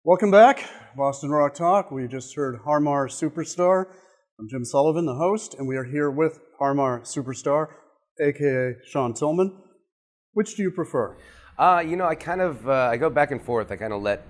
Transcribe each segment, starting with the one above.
Welcome back, Boston Rock Talk. We just heard Harmar Superstar. I'm Jim Sullivan, the host, and we are here with Harmar Superstar, aka Sean Tillman. Which do you prefer? I go back and forth. I kind of let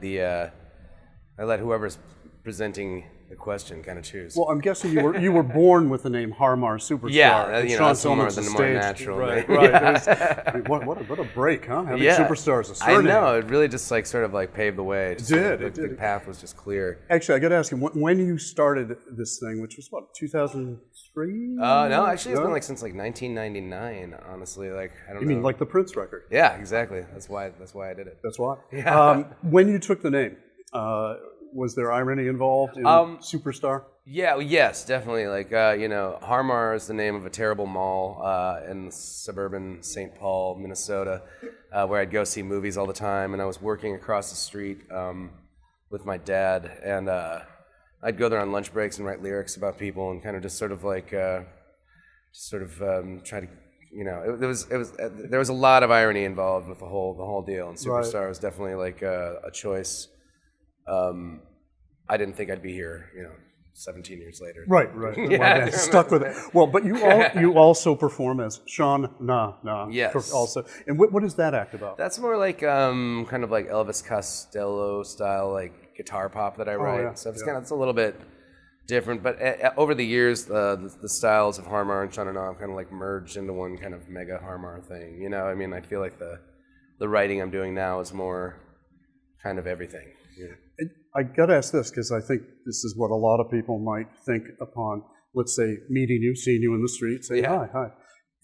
whoever's presenting the question kind of choose. Well, I'm guessing you were born with the name Harmar Superstar. Yeah, Sean that's Tillman's more the natural. Right. Yeah. I mean, what a break, huh? Having Superstar as a surname. I know. It really just sort of paved the way. It did. The path was just clear. Actually, I got to ask you, when you started this thing, which was what, 2003? No, actually, it's been since 1999. Honestly, I don't know. You mean like the Prince record? Yeah, exactly. That's why I did it. That's why. Yeah. When you took the name, was there irony involved in Superstar? Yeah, yes, definitely. Harmar is the name of a terrible mall in suburban St. Paul, Minnesota, where I'd go see movies all the time. And I was working across the street with my dad, and I'd go there on lunch breaks and write lyrics about people, and kind of just try to. There was a lot of irony involved with the whole deal, and Superstar was definitely a choice. I didn't think I'd be here, 17 years later. Right. Yeah, stuck with it. Well, but you also perform as Sean Na. Yes. Also, and what is that act about? That's more kind of like Elvis Costello style, guitar pop that I write. Yeah. So it's a little bit different. But over the years, the styles of Harmar and Sean Na have kind of merged into one kind of mega Harmar thing. I feel like the writing I'm doing now is more kind of everything. Yeah. I got to ask this because I think this is what a lot of people might think upon, let's say, meeting you, seeing you in the street, saying hi,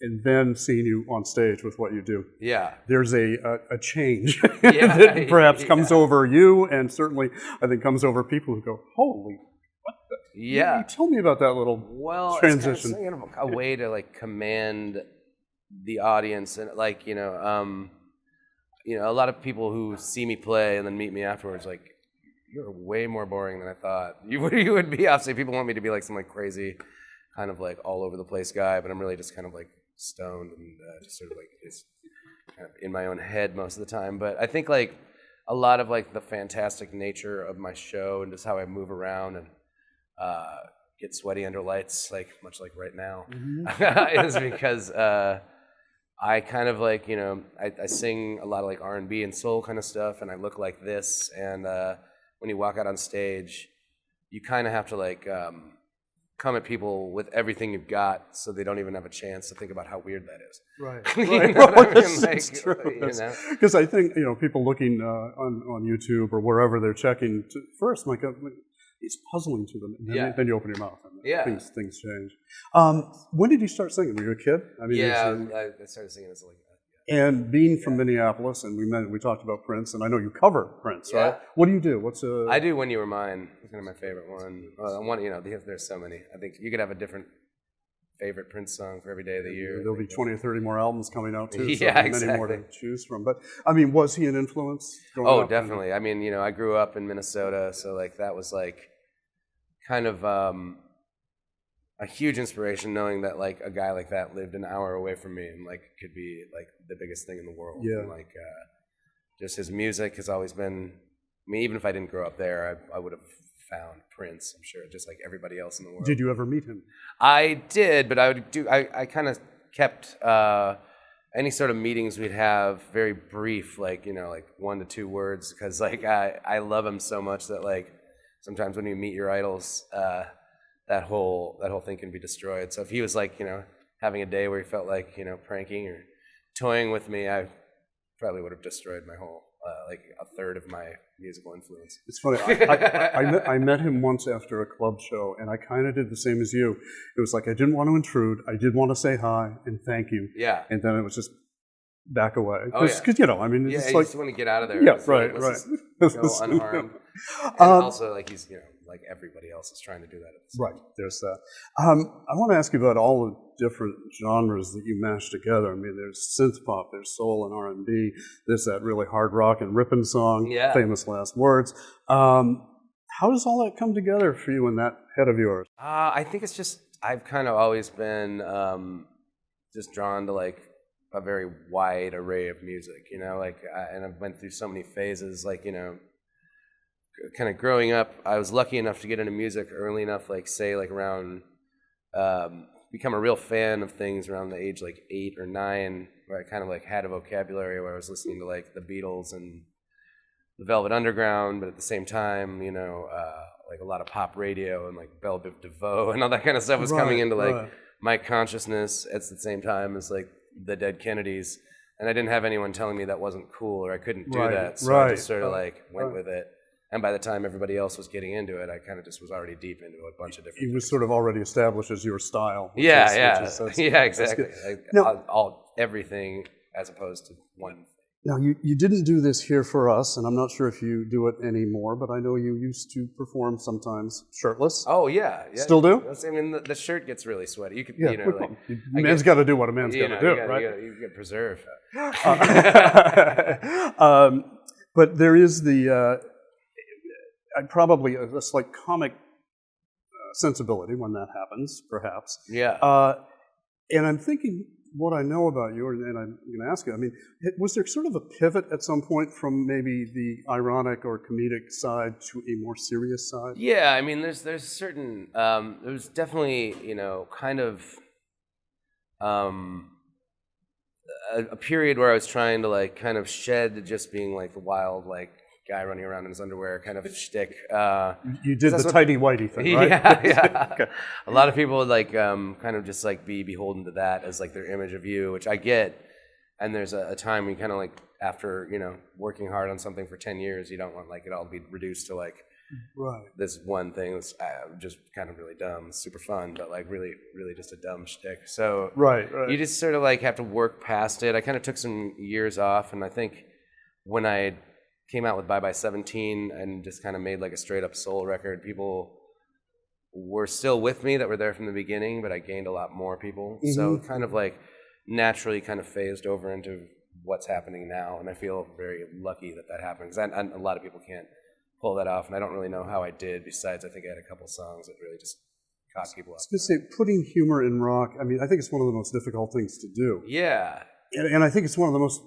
and then seeing you on stage with what you do. Yeah. There's a change that perhaps comes over you, and certainly I think comes over people who go, holy, what the? Yeah. Tell me about that little transition. It's kind of a way to command the audience, and a lot of people who see me play and then meet me afterwards, you're way more boring than I thought you would be. Obviously, people want me to be some crazy, kind of all over the place guy, but I'm really just kind of stoned and just sort of just kind of in my own head most of the time. But I think a lot of the fantastic nature of my show and just how I move around and get sweaty under lights, much like right now, is because I kind of I sing a lot of R&B and soul kind of stuff, and I look like this, and when you walk out on stage, you kind of have to come at people with everything you've got, so they don't even have a chance to think about how weird that is. Right. You know what I mean? It's true. Because I think people looking on YouTube or wherever they're checking first, it's puzzling to them. And then you open your mouth, and things change. When did you start singing? Were you a kid? I started singing as And being from Minneapolis, and we talked about Prince, and I know you cover Prince, right? What do you do? I do When You Were Mine. It's kind of my favorite one. There's so many. I think you could have a different favorite Prince song for every day of the year. There'll be 20 or 30 more albums coming out too. So exactly. Many more to choose from. But was he an influence? Definitely. I grew up in Minnesota, so that was kind of a huge inspiration, knowing that a guy like that lived an hour away from me and could be the biggest thing in the world. Yeah. And, just his music has always been. Even if I didn't grow up there, I would have found Prince, I'm sure, just like everybody else in the world. Did you ever meet him? I did, but I kind of kept any sort of meetings we'd have very brief, 1 to 2 words, because I love him so much that sometimes when you meet your idols, that whole thing can be destroyed. So if he was having a day where he felt pranking or toying with me, I probably would have destroyed my whole a third of my musical influence. It's funny. I met him once after a club show, and I kind of did the same as you. It was I didn't want to intrude. I did want to say hi and thank you. Yeah. And then it was just back away. Because it's you just want to get out of there. Yeah, right. Go unharmed. And also, he's like everybody else is trying to do that. Right. There's that. I want to ask you about all the different genres that you mash together. There's synth pop, there's soul and R&B, there's that really hard rock and ripping song, Famous Last Words. How does all that come together for you in that head of yours? I think it's just I've kind of always been just drawn to a very wide array of music, and I've went through so many phases, kind of growing up, I was lucky enough to get into music early enough, like say like around, become a real fan of things around the age like 8 or 9, where I kind of like had a vocabulary where I was listening to like the Beatles and the Velvet Underground, but at the same time, you know, like a lot of pop radio and like Belle Biv DeVoe and all that kind of stuff was coming into like my consciousness at the same time as like the Dead Kennedys. And I didn't have anyone telling me that wasn't cool or I couldn't do that. So I just sort of like went with it. And by the time everybody else was getting into it, I kind of just was already deep into a bunch of different things. It was sort of already established as your style. Yeah, exactly. Like, everything as opposed to one. Now, you didn't do this here for us, and I'm not sure if you do it anymore, but I know you used to perform sometimes shirtless. Oh, yeah. Still do? I mean, the shirt gets really sweaty. You could, a man's got to do what a man's got to do, right? You get preserved. But there is probably a slight comic sensibility when that happens, perhaps. Yeah. And I'm thinking, what I know about you, and I'm going to ask you, I mean, was there sort of a pivot at some point from maybe the ironic or comedic side to a more serious side? Yeah, I mean, there's certain, there's definitely, you know, kind of a period where I was trying to like kind of shed just being like the wild, like, guy running around in his underwear kind of shtick. You did the tighty whitey thing, right? Yeah. Okay. A lot of people would like kind of just like be beholden to that as like their image of you, which I get. And there's a time when you kind of like, after, you know, working hard on something for 10 years, you don't want like it all to be reduced to like this one thing that's just kind of really dumb, super fun, but like really, really just a dumb shtick. So you just sort of like have to work past it. I kind of took some years off, and I think when I came out with Bye Bye 17 and just kind of made like a straight up soul record, people were still with me that were there from the beginning, but I gained a lot more people. Mm-hmm. So kind of like naturally kind of phased over into what's happening now. And I feel very lucky that happened, because a lot of people can't pull that off. And I don't really know how I did, besides I think I had a couple songs that really just caught people up. I was going to say, putting humor in rock, I mean, I think it's one of the most difficult things to do. Yeah. And I think it's one of the most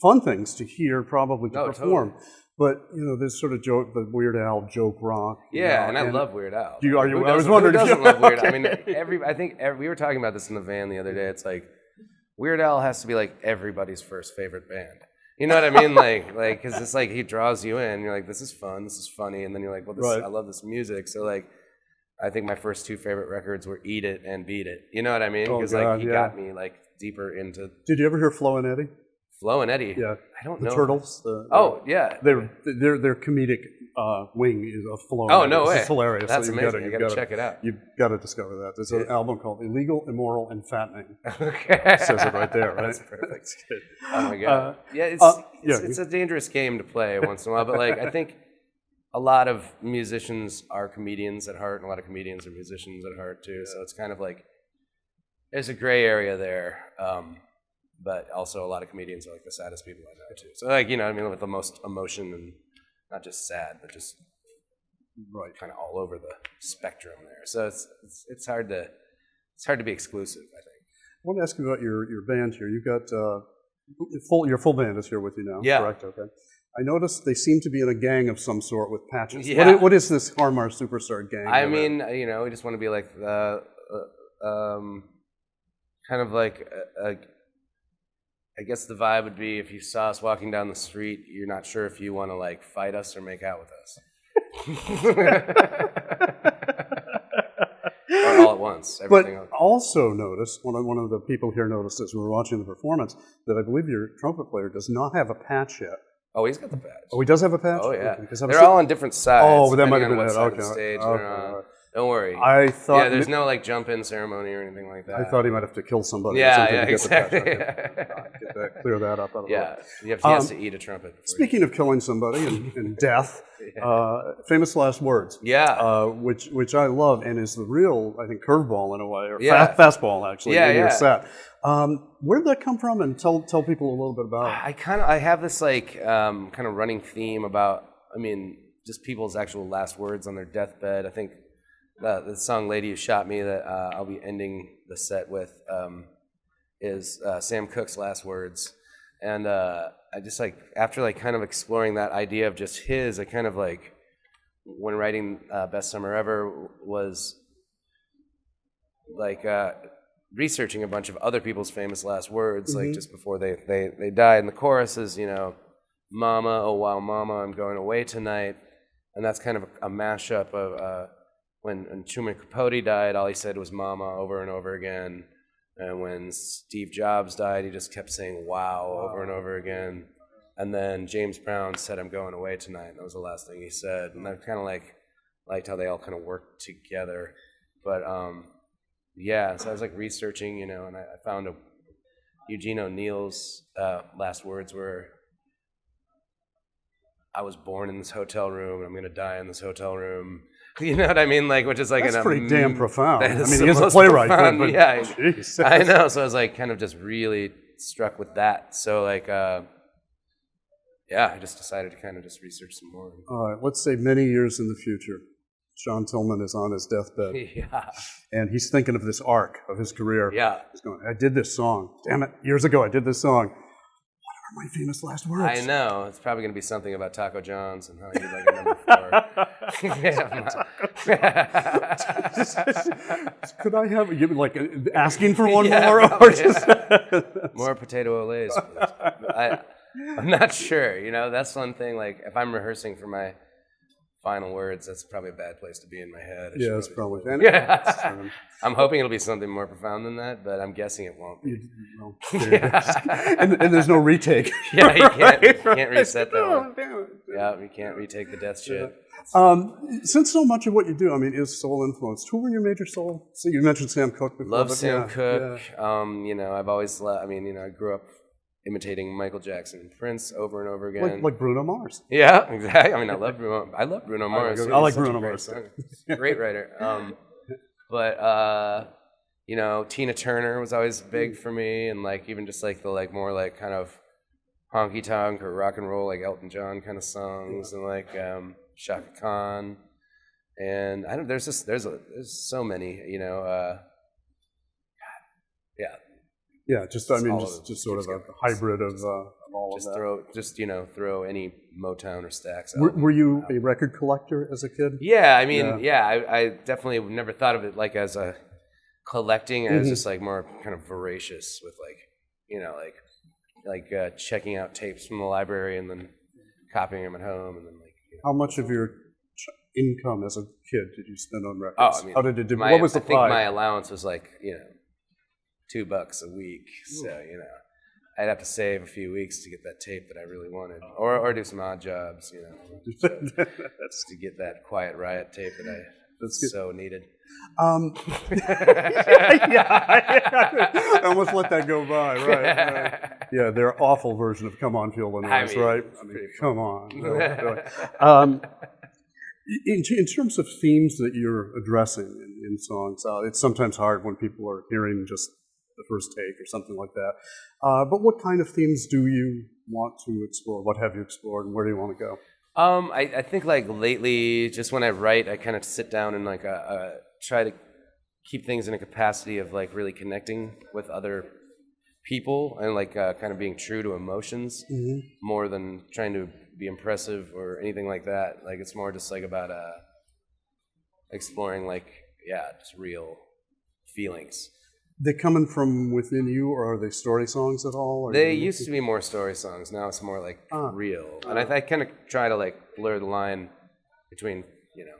fun things to hear, probably to perform. Totally. But you know, there's sort of the Weird Al joke rock. Yeah, and I love Weird Al. I was wondering, who doesn't love Weird Al? I mean, I think we were talking about this in the van the other day. It's like Weird Al has to be like everybody's first favorite band. You know what I mean? like, because it's like he draws you in. You're like, this is fun, this is funny, and then you're like, well, I love this music. So like, I think my first 2 favorite records were Eat It and Beat It. You know what I mean? Because he got me like deeper into. Did you ever hear Flo and Eddie? Flo and Eddie. Yeah, I don't know. The Turtles. Yeah. Their comedic wing is a Flo. Oh, no way! It's hilarious. That's amazing. You got to check it out. You've got to discover that. There's an album called "Illegal, Immoral, and Fattening." Okay, it says it right there. Right? That's perfect. Oh my god. It's a dangerous game to play once in a while, but like I think a lot of musicians are comedians at heart, and a lot of comedians are musicians at heart too. So it's kind of like there's a gray area there. But also a lot of comedians are like the saddest people I know too. So like, you know, I mean, with the most emotion, and not just sad, but just kind of all over the spectrum there. So it's hard to be exclusive, I think. I want to ask you about your band here. You've got your full band is here with you now. Yeah. Correct. Okay. I noticed they seem to be in a gang of some sort with patches. Yeah. What is this Harmar Superstar gang? I mean, you know, we just want to be like kind of like I guess the vibe would be if you saw us walking down the street, you're not sure if you want to like fight us or make out with us. Or all at once. But also noticed, one of the people here noticed as we were watching the performance, that I believe your trumpet player does not have a patch yet. Oh, he's got the patch. Oh, he does have a patch? Oh, yeah. Okay, they're all on different sides. Oh, but that might have been it. Okay. Stage Don't worry. I thought. Yeah, there's no like jump-in ceremony or anything like that. I thought he might have to kill somebody. Yeah, exactly. Clear that up. He has to eat a trumpet. Speaking of killing somebody and death, famous last words. Yeah. Which I love and is the real, I think, curveball in a way, or fastball actually in your set. Where did that come from? And tell people a little bit about it. I have this like kind of running theme about, I mean, just people's actual last words on their deathbed. I think the song "Lady Who Shot Me" that I'll be ending the set with is Sam Cooke's last words, and I just like after like kind of exploring that idea of just his, I kind of like when writing Best Summer Ever was like researching a bunch of other people's famous last words, like just before they died. And the chorus is, you know, Mama, oh wow, Mama, I'm going away tonight. And that's kind of a mashup of when Truman Capote died, all he said was Mama over and over again. And when Steve Jobs died, he just kept saying wow over and over again. And then James Brown said, I'm going away tonight. That was the last thing he said. And I kind of liked how they all kind of worked together. But yeah, so I was like researching, you know, and I found Eugene O'Neill's last words were, I was born in this hotel room, and I'm going to die in this hotel room. You know what I mean? Like, which is like that's pretty damn profound. I mean, he is a playwright, but yeah, Jesus. I know. So I was like, kind of just really struck with that. So like, yeah, I just decided to kind of just research some more. All right, let's say many years in the future, John Tillman is on his deathbed, and he's thinking of this arc of his career. Yeah, he's going, I did this song. Damn it, years ago I did this song. My famous last words. I know. It's probably going to be something about Taco John's and how you like a number 4. Could I have you like asking for one more? Or just more potato olays, please. I'm not sure. You know, that's one thing. Like, if I'm rehearsing for my final words, that's probably a bad place to be in my head. Yeah, it's probably. I'm hoping it'll be something more profound than that, but I'm guessing it won't be. And there's no retake. Yeah, you can't reset that one. Yeah, you can't retake the death shit. Since so much of what you do, I mean, is soul influenced. Who were your major soul? So you mentioned Sam Cooke before. Love Sam Cooke. Yeah. You know, I've always. I mean, you know, I grew up imitating Michael Jackson and Prince over and over again. Like Bruno Mars. Yeah, exactly. I mean, I love Bruno Mars. I like Bruno Mars. Great writer. But you know, Tina Turner was always big for me, and like even just like the like more like kind of honky tonk or rock and roll like Elton John kind of songs, and like Shaka Khan, and I don't. There's so many, you know. Yeah. Yeah, just sort of a hybrid of all of that. Throw any Motown or Stax. Were you a record collector as a kid? Yeah, I mean, I definitely never thought of it like as a collecting. I was just like more kind of voracious with like, you know, like checking out tapes from the library and then copying them at home, and then like. You know, how much of your income as a kid did you spend on records? Oh, I mean, how did it do? What was the I think my allowance was like, you know, $2 a week, so you know, I'd have to save a few weeks to get that tape that I really wanted, or do some odd jobs, you know, just to get that Quiet Riot tape that I so needed. I almost let that go by, right? Yeah, their awful version of "Come On, Feel the Noise," right? I mean, come on. Really. In terms of themes that you're addressing in songs, it's sometimes hard when people are hearing just the first take or something like that. But what kind of themes do you want to explore? What have you explored, and where do you want to go? I think like lately, just when I write, I kind of sit down and like try to keep things in a capacity of like really connecting with other people and like kind of being true to emotions more than trying to be impressive or anything like that. Like it's more just like about exploring like just real feelings. They coming from within you, or are they story songs at all? Or they used to be more story songs. Now it's more like real. And I kind of try to like blur the line between, you know,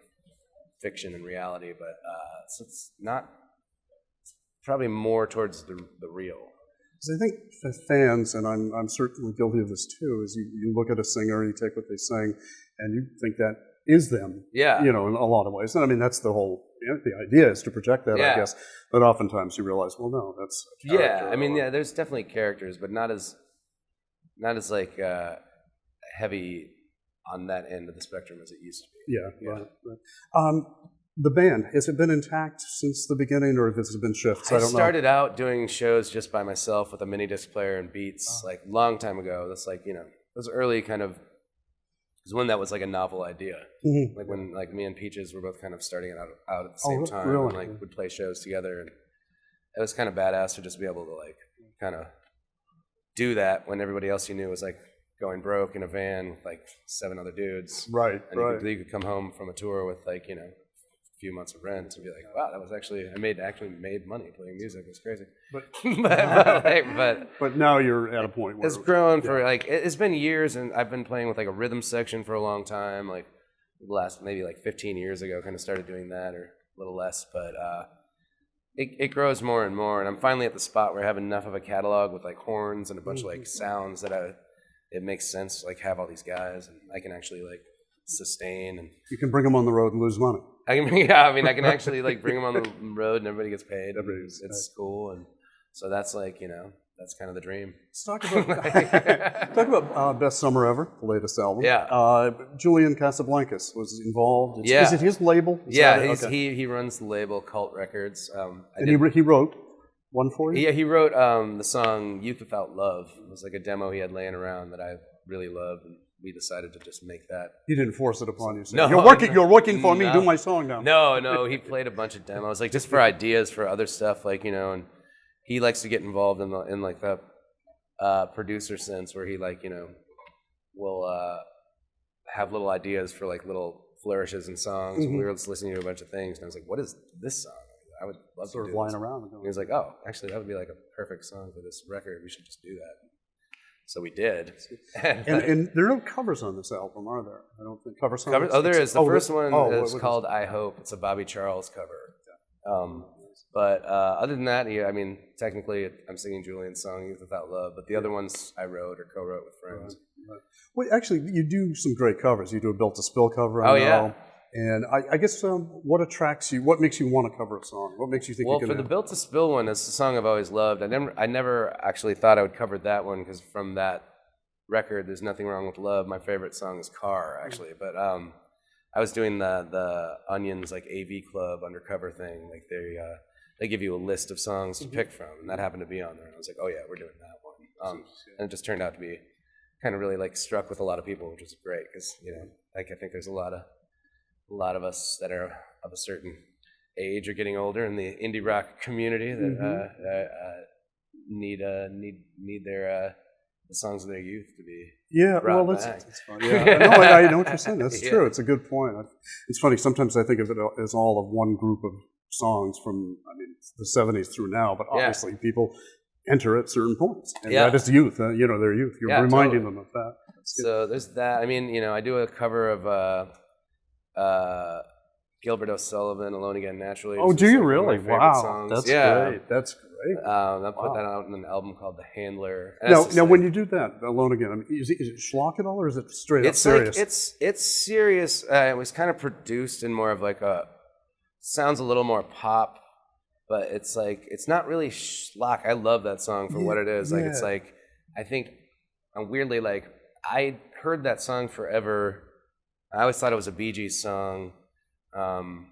fiction and reality, but so it's not. It's probably more towards the real. Because I think for fans, and I'm certainly guilty of this too, is you look at a singer, you take what they sing, and you think that is them. Yeah. You know, in a lot of ways. And I mean, that's the whole. The idea is to project that, I guess. But oftentimes you realize, well, no, that's a character. Yeah, I mean, there's definitely characters, but not as like heavy on that end of the spectrum as it used to be. Yeah. Right. The band, has it been intact since the beginning, or has it been shifts? I don't know. I started out doing shows just by myself with a mini disc player and beats, like long time ago. That's like, you know, it was early kind of. Because when that was like a novel idea, like when like me and Peaches were both kind of starting it out at the same time, really? and like would play shows together, and it was kind of badass to just be able to like kind of do that when everybody else you knew was like going broke in a van with like 7 other dudes. Right, and you could come home from a tour with like, you know, a few months of rent and be like, wow, that was actually, I made money playing music. It's crazy. But now you're at a point where it's grown for like, it's been years, and I've been playing with like a rhythm section for a long time. Like the last maybe like 15 years ago, kind of started doing that, or a little less, but it grows more and more, and I'm finally at the spot where I have enough of a catalog with like horns and a bunch of like sounds that it makes sense to like have all these guys, and I can actually like sustain, and you can bring them on the road and lose money. I can actually like bring them on the road and everybody gets paid. It's cool, and so that's like, you know, that's kind of the dream. Let's talk about Best Summer Ever, the latest album. Yeah. Julian Casablancas was involved. Yeah. Is it his label? He runs the label Cult Records. And he wrote one for you? Yeah, he wrote the song Youth Without Love. It was like a demo he had laying around that I really loved, and we decided to just make that. He didn't force it upon you. No, you're working for me. Do my song now. No. He played a bunch of demos, like just for ideas for other stuff, like, you know. And he likes to get involved in like that producer sense, where he, like, you know, will have little ideas for like little flourishes in songs. We were just listening to a bunch of things, and I was like, "What is this song? I would love to do this." Lying around. And he was like, "Oh, actually, that would be like a perfect song for this record. We should just do that." So we did. And there are no covers on this album, are there? I don't think cover songs. Oh, there is. The first one is called "I Hope." It's a Bobby Charles cover. But other than that, I mean, technically, I'm singing Julian's song "Youth Without Love," but the other ones I wrote or co-wrote with friends. Right. Well, actually, you do some great covers. You do a Built to Spill cover. I know. Yeah. And I guess what attracts you? What makes you want to cover a song? What makes you think? Well, you can for the Built to Spill one, it's a song I've always loved. I never actually thought I would cover that one, because from that record, "There's Nothing Wrong with Love," my favorite song is "Car," actually. But I was doing the Onion's like AV Club undercover thing. Like they give you a list of songs to pick from, and that happened to be on there. And I was like, oh yeah, we're doing that one. And it just turned out to be kind of really like struck with a lot of people, which was great, because, you know, like I think there's a lot of us that are of a certain age or getting older in the indie rock community that need their the songs of their youth to be brought back. That's fun. Yeah, no, I know what you're saying. That's true. It's a good point. It's funny. Sometimes I think of it as all of one group of songs from, I mean, the 70s through now, but obviously people enter at certain points, and that is youth. You know, their youth. You're reminding them of that. So there's that. I mean, you know, I do a cover of Gilbert O'Sullivan, "Alone Again Naturally." Oh, do you really? Wow, songs. That's great. That's great. I put that out in an album called The Handler. Now, when you do that, "Alone Again," I mean, is it schlock at all, or is it straight up serious? It's serious. It was kind of produced in more of like sounds a little more pop, but it's like, it's not really schlock. I love that song for what it is. Like, it's like, I think I'm weirdly like, I heard that song forever. I always thought it was a Bee Gees song. And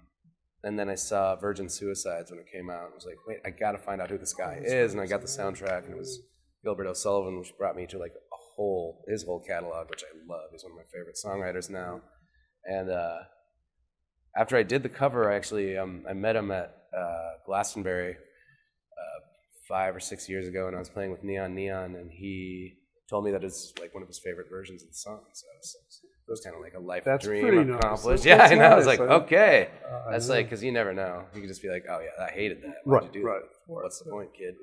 then I saw Virgin Suicides when it came out. I was like, wait, I got to find out who this guy is. And I got the soundtrack, and it was Gilbert O'Sullivan, which brought me to like his whole catalog, which I love. He's one of my favorite songwriters now. And after I did the cover, I actually I met him at Glastonbury 5 or 6 years ago, and I was playing with Neon, and he told me that it's like one of his favorite versions of the song. So it was kind of like a life dream accomplished. Nice. Yeah, I know. I was like, okay. That's like, because you never know. You can just be like, oh yeah, I hated that. Why'd you do that? What's the point, kid?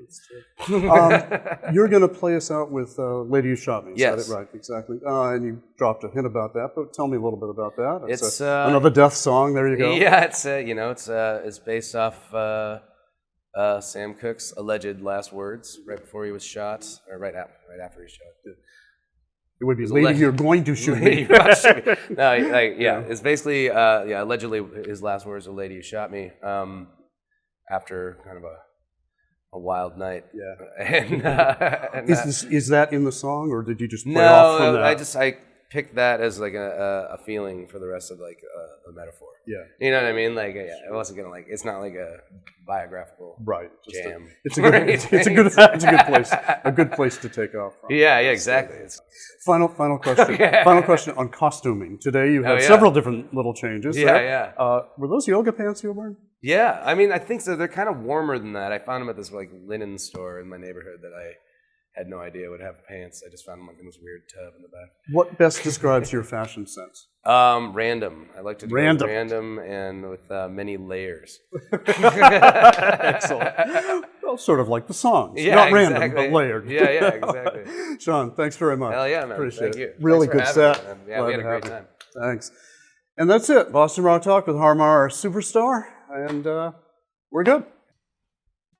You're going to play us out with "Lady You Shot Me." Yes. Is that it? Right, exactly. And you dropped a hint about that, but tell me a little bit about that. It's another death song. There you go. Yeah, it's based off Sam Cooke's alleged last words right before he was shot, or right after he shot. It would be "Lady, you're going to shoot me." No, it's basically allegedly his last words are "Lady, you shot me." After kind of a wild night. Yeah. And is that in the song, or did you just play off from that? I picked that as like a feeling for the rest of like a metaphor. Yeah. You know what I mean? Like, it wasn't gonna it's not like a biographical jam. It's a good place to take off from. Yeah, exactly. Final question. Final question on costuming. Today you had several different little changes. Yeah. Were those yoga pants you were wearing? Yeah, I mean, I think so. They're kind of warmer than that. I found them at this like linen store in my neighborhood that I had no idea I would have pants. I just found them like in this weird tub in the back. What best describes your fashion sense? Random. I like to do random and with many layers. Excellent. Well, sort of like the songs. Yeah, Not exactly. random, but layered. Yeah, exactly. Sean, thanks very much. Hell yeah, man. Appreciate Thank it. you. Really Thanks good for set. having me, man. Yeah, we had a great time. Thanks. And that's it. Boston Rock Talk with Harmar, our superstar. And we're good.